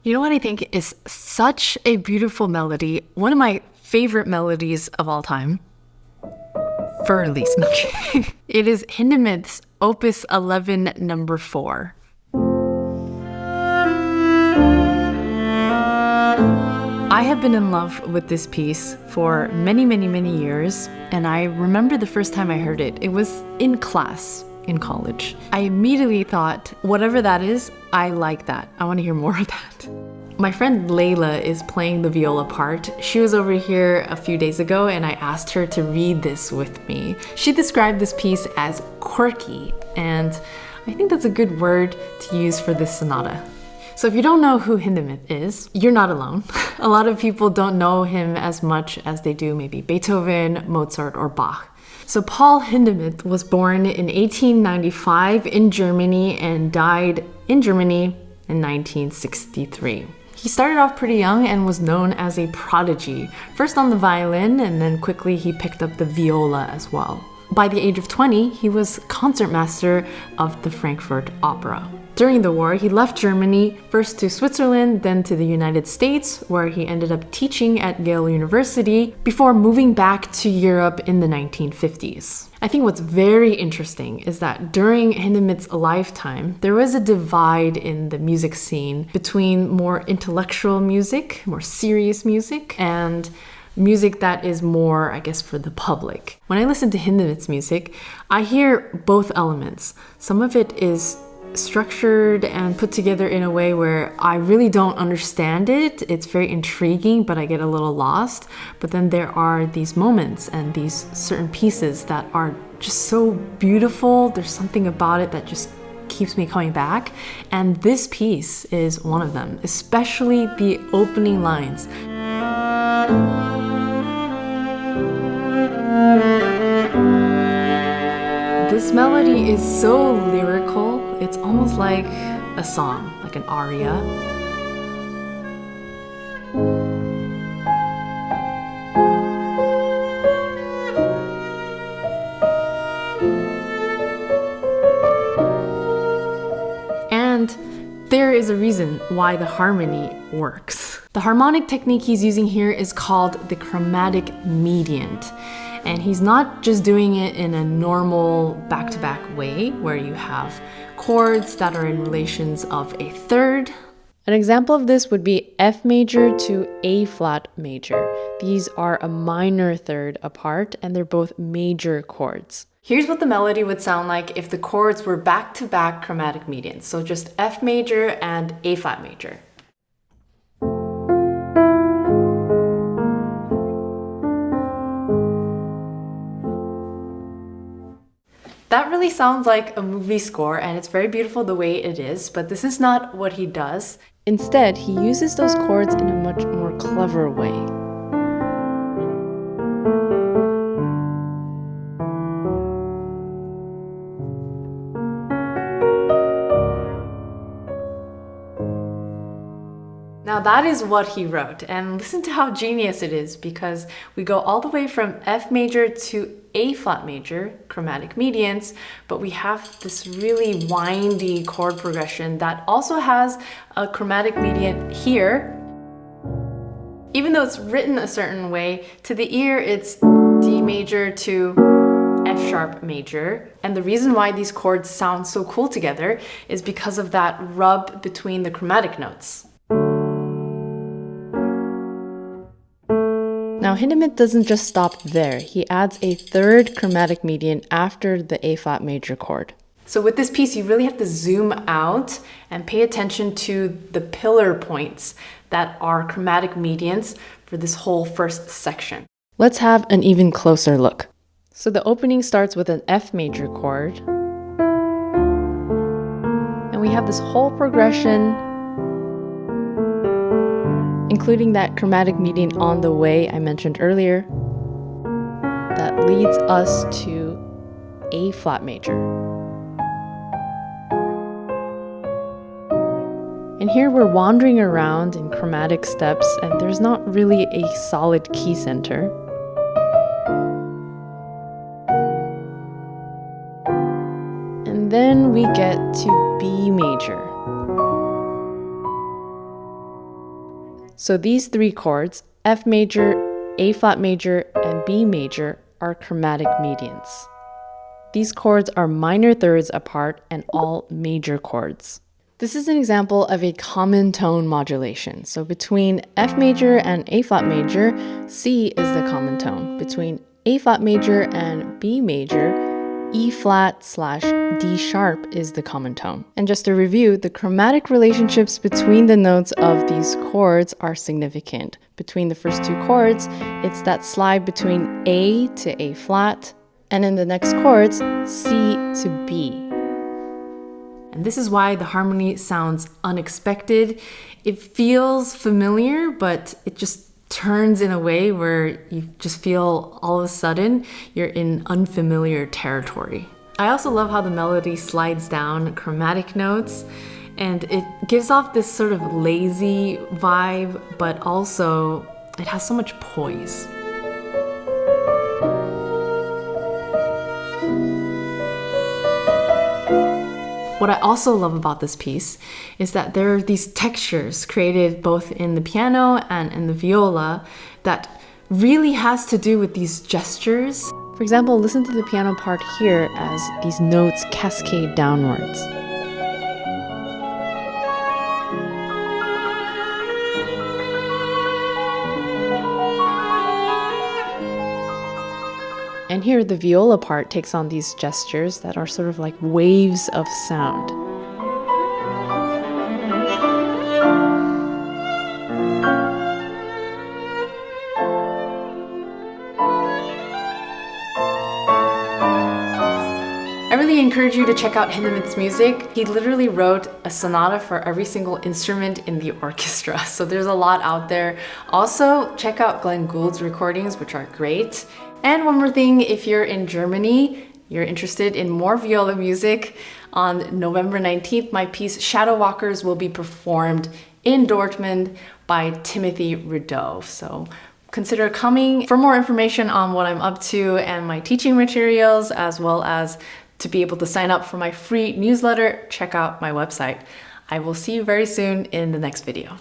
You know what I think is such a beautiful melody? One of my favorite melodies of all time. For at least, no, I'm kidding. It is Hindemith's Opus 11, number 4. I have been in love with this piece for many, many, many years, and I remember the first time I heard it. It was in class in college. I immediately thought, whatever that is, I like that. I want to hear more of that. My friend Layla is playing the viola part. She was over here a few days ago and I asked her to read this with me. She described this piece as quirky, and I think that's a good word to use for this sonata. So if you don't know who Hindemith is, you're not alone. A lot of people don't know him as much as they do maybe Beethoven, Mozart, or Bach. So Paul Hindemith was born in 1895 in Germany and died in Germany in 1963. He started off pretty young and was known as a prodigy, first on the violin, and then quickly he picked up the viola as well. By the age of 20, he was concertmaster of the Frankfurt Opera. During the war, he left Germany, first to Switzerland, then to the United States, where he ended up teaching at Yale University before moving back to Europe in the 1950s. I think what's very interesting is that during Hindemith's lifetime, there was a divide in the music scene between more intellectual music, more serious music, and music that is more, I guess, for the public. When I listen to Hindemith's music, I hear both elements. Some of it is structured and put together in a way where I really don't understand it. It's very intriguing, but I get a little lost. But then there are these moments and these certain pieces that are just so beautiful. There's something about it that just keeps me coming back. And this piece is one of them, especially the opening lines. This melody is so lyrical, it's almost like a song, like an aria. And there is a reason why the harmony works. The harmonic technique he's using here is called the chromatic mediant. And he's not just doing it in a normal back-to-back way where you have chords that are in relations of a third. An example of this would be F major to A flat major. These are a minor third apart and they're both major chords. Here's what the melody would sound like if the chords were back-to-back chromatic medians. So just F major and A flat major. That really sounds like a movie score, and it's very beautiful the way it is, but this is not what he does. Instead, he uses those chords in a much more clever way. Now that is what he wrote, and listen to how genius it is, because we go all the way from F major to A flat major, chromatic medians, but we have this really windy chord progression that also has a chromatic median here. Even though it's written a certain way, to the ear it's D major to F sharp major. And the reason why these chords sound so cool together is because of that rub between the chromatic notes. Now Hindemith doesn't just stop there, he adds a third chromatic median after the A flat major chord. So with this piece, you really have to zoom out and pay attention to the pillar points that are chromatic medians for this whole first section. Let's have an even closer look. So the opening starts with an F major chord, and we have this whole progression including that chromatic median on the way I mentioned earlier, that leads us to A flat major. And here we're wandering around in chromatic steps, and there's not really a solid key center. And then we get to B major. So these three chords, F major, A flat major, and B major, are chromatic medians. These chords are minor thirds apart and all major chords. This is an example of a common tone modulation. So between F major and A flat major, C is the common tone. Between A flat major and B major, E flat / D sharp is the common tone. And just to review, the chromatic relationships between the notes of these chords are significant. Between the first two chords, it's that slide between A to A flat, and in the next chords, C to B. And this is why the harmony sounds unexpected. It feels familiar, but it just turns in a way where you just feel all of a sudden you're in unfamiliar territory. I also love how the melody slides down chromatic notes, and it gives off this sort of lazy vibe, but also it has so much poise. What I also love about this piece is that there are these textures created both in the piano and in the viola that really has to do with these gestures. For example, listen to the piano part here as these notes cascade downwards. And here the viola part takes on these gestures that are sort of like waves of sound. I really encourage you to check out Hindemith's music. He literally wrote a sonata for every single instrument in the orchestra, so there's a lot out there. Also, check out Glenn Gould's recordings, which are great. And one more thing, if you're in Germany, you're interested in more viola music, on November 19th, my piece Shadow Walkers will be performed in Dortmund by Timothy Rideau. So consider coming. For more information on what I'm up to and my teaching materials, as well as to be able to sign up for my free newsletter, check out my website. I will see you very soon in the next video.